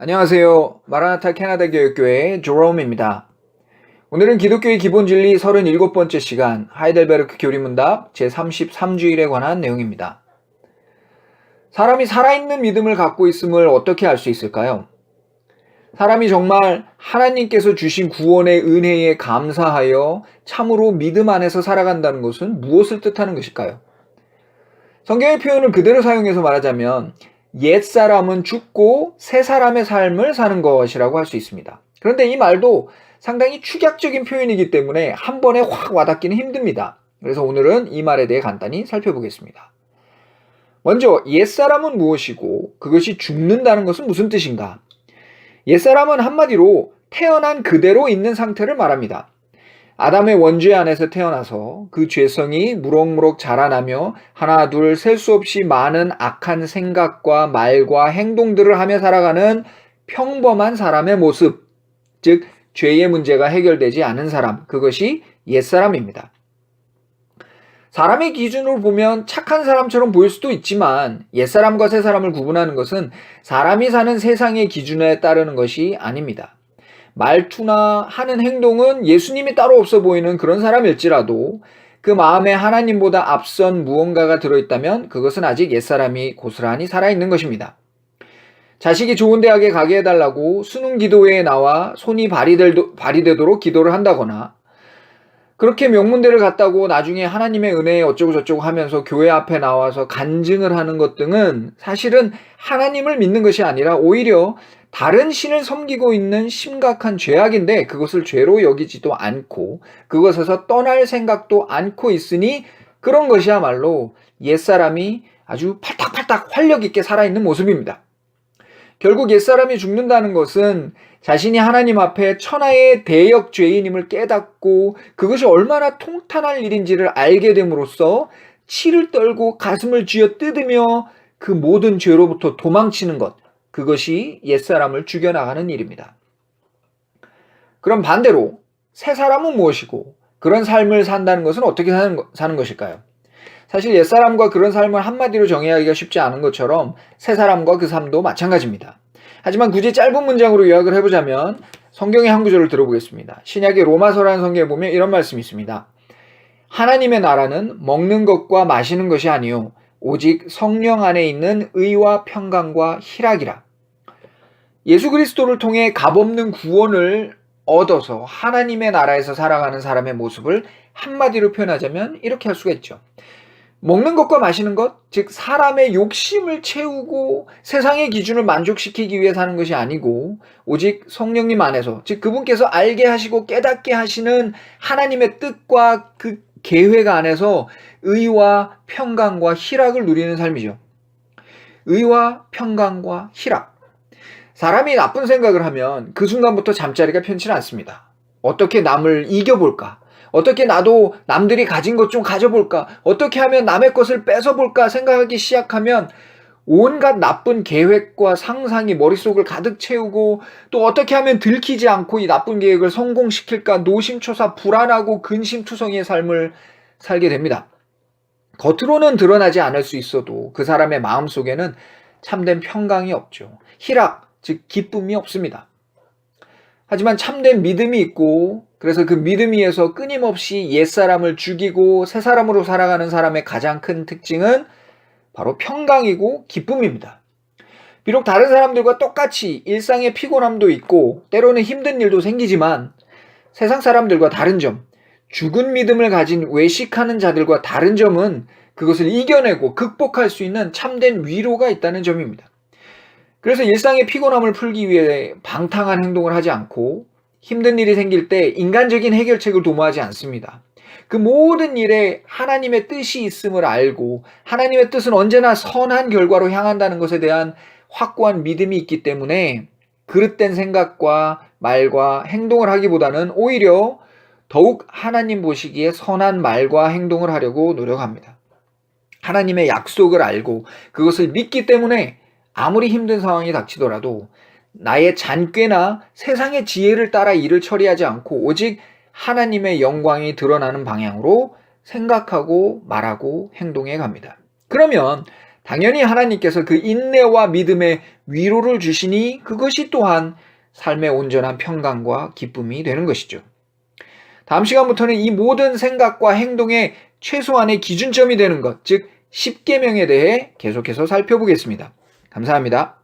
안녕하세요. 마라나타 캐나다 교육교회 조롬입니다. 오늘은 기독교의 기본 진리 37번째 시간 하이델베르크 교리문답 제33주일에 관한 내용입니다. 사람이 살아있는 믿음을 갖고 있음을 어떻게 알 수 있을까요? 사람이 정말 하나님께서 주신 구원의 은혜에 감사하여 참으로 믿음 안에서 살아간다는 것은 무엇을 뜻하는 것일까요? 성경의 표현을 그대로 사용해서 말하자면 옛사람은 죽고 새 사람의 삶을 사는 것이라고 할 수 있습니다. 그런데 이 말도 상당히 축약적인 표현이기 때문에 한 번에 확 와닿기는 힘듭니다. 그래서 오늘은 이 말에 대해 간단히 살펴보겠습니다. 먼저 옛사람은 무엇이고 그것이 죽는다는 것은 무슨 뜻인가? 옛사람은 한마디로 태어난 그대로 있는 상태를 말합니다. 아담의 원죄 안에서 태어나서 그 죄성이 무럭무럭 자라나며 하나 둘 셀 수 없이 많은 악한 생각과 말과 행동들을 하며 살아가는 평범한 사람의 모습, 즉 죄의 문제가 해결되지 않은 사람, 그것이 옛사람입니다. 사람의 기준으로 보면 착한 사람처럼 보일 수도 있지만 옛사람과 새사람을 구분하는 것은 사람이 사는 세상의 기준에 따르는 것이 아닙니다. 말투나 하는 행동은 예수님이 따로 없어 보이는 그런 사람일지라도 그 마음에 하나님보다 앞선 무언가가 들어있다면 그것은 아직 옛사람이 고스란히 살아있는 것입니다. 자식이 좋은 대학에 가게 해달라고 수능 기도회에 나와 손이 발휘되도록 기도를 한다거나 그렇게 명문대를 갔다고 나중에 하나님의 은혜에 어쩌고 저쩌고 하면서 교회 앞에 나와서 간증을 하는 것 등은 사실은 하나님을 믿는 것이 아니라 오히려 다른 신을 섬기고 있는 심각한 죄악인데 그것을 죄로 여기지도 않고 그것에서 떠날 생각도 않고 있으니 그런 것이야말로 옛사람이 아주 팔딱팔딱 활력 있게 살아있는 모습입니다. 결국 옛사람이 죽는다는 것은 자신이 하나님 앞에 천하의 대역 죄인임을 깨닫고 그것이 얼마나 통탄할 일인지를 알게 됨으로써 치를 떨고 가슴을 쥐어 뜯으며 그 모든 죄로부터 도망치는 것, 그것이 옛사람을 죽여나가는 일입니다. 그럼 반대로 새 사람은 무엇이고 그런 삶을 산다는 것은 어떻게 사는 것일까요? 사실 옛사람과 그런 삶을 한마디로 정의하기가 쉽지 않은 것처럼 새사람과 그 삶도 마찬가지입니다. 하지만 굳이 짧은 문장으로 요약을 해보자면 성경의 한 구절을 들어보겠습니다. 신약의 로마서라는 성경에 보면 이런 말씀이 있습니다. 하나님의 나라는 먹는 것과 마시는 것이 아니요 오직 성령 안에 있는 의와 평강과 희락이라. 예수 그리스도를 통해 값없는 구원을 얻어서 하나님의 나라에서 살아가는 사람의 모습을 한마디로 표현하자면 이렇게 할 수가 있죠. 먹는 것과 마시는 것, 즉 사람의 욕심을 채우고 세상의 기준을 만족시키기 위해 사는 것이 아니고 오직 성령님 안에서, 즉 그분께서 알게 하시고 깨닫게 하시는 하나님의 뜻과 그 계획 안에서 의와 평강과 희락을 누리는 삶이죠. 의와 평강과 희락. 사람이 나쁜 생각을 하면 그 순간부터 잠자리가 편치는 않습니다. 어떻게 남을 이겨볼까? 어떻게 나도 남들이 가진 것 좀 가져볼까? 어떻게 하면 남의 것을 뺏어볼까 생각하기 시작하면 온갖 나쁜 계획과 상상이 머릿속을 가득 채우고 또 어떻게 하면 들키지 않고 이 나쁜 계획을 성공시킬까 노심초사 불안하고 근심투성이의 삶을 살게 됩니다. 겉으로는 드러나지 않을 수 있어도 그 사람의 마음속에는 참된 평강이 없죠. 희락, 즉 기쁨이 없습니다. 하지만 참된 믿음이 있고 그래서 그 믿음 위에서 끊임없이 옛사람을 죽이고 새사람으로 살아가는 사람의 가장 큰 특징은 바로 평강이고 기쁨입니다. 비록 다른 사람들과 똑같이 일상의 피곤함도 있고 때로는 힘든 일도 생기지만 세상 사람들과 다른 점, 죽은 믿음을 가진 외식하는 자들과 다른 점은 그것을 이겨내고 극복할 수 있는 참된 위로가 있다는 점입니다. 그래서 일상의 피곤함을 풀기 위해 방탕한 행동을 하지 않고 힘든 일이 생길 때 인간적인 해결책을 도모하지 않습니다. 그 모든 일에 하나님의 뜻이 있음을 알고 하나님의 뜻은 언제나 선한 결과로 향한다는 것에 대한 확고한 믿음이 있기 때문에 그릇된 생각과 말과 행동을 하기보다는 오히려 더욱 하나님 보시기에 선한 말과 행동을 하려고 노력합니다. 하나님의 약속을 알고 그것을 믿기 때문에 아무리 힘든 상황이 닥치더라도 나의 잔꾀나 세상의 지혜를 따라 일을 처리하지 않고 오직 하나님의 영광이 드러나는 방향으로 생각하고 말하고 행동해 갑니다. 그러면 당연히 하나님께서 그 인내와 믿음의 위로를 주시니 그것이 또한 삶의 온전한 평강과 기쁨이 되는 것이죠. 다음 시간부터는 이 모든 생각과 행동의 최소한의 기준점이 되는 것, 즉 10계명에 대해 계속해서 살펴보겠습니다. 감사합니다.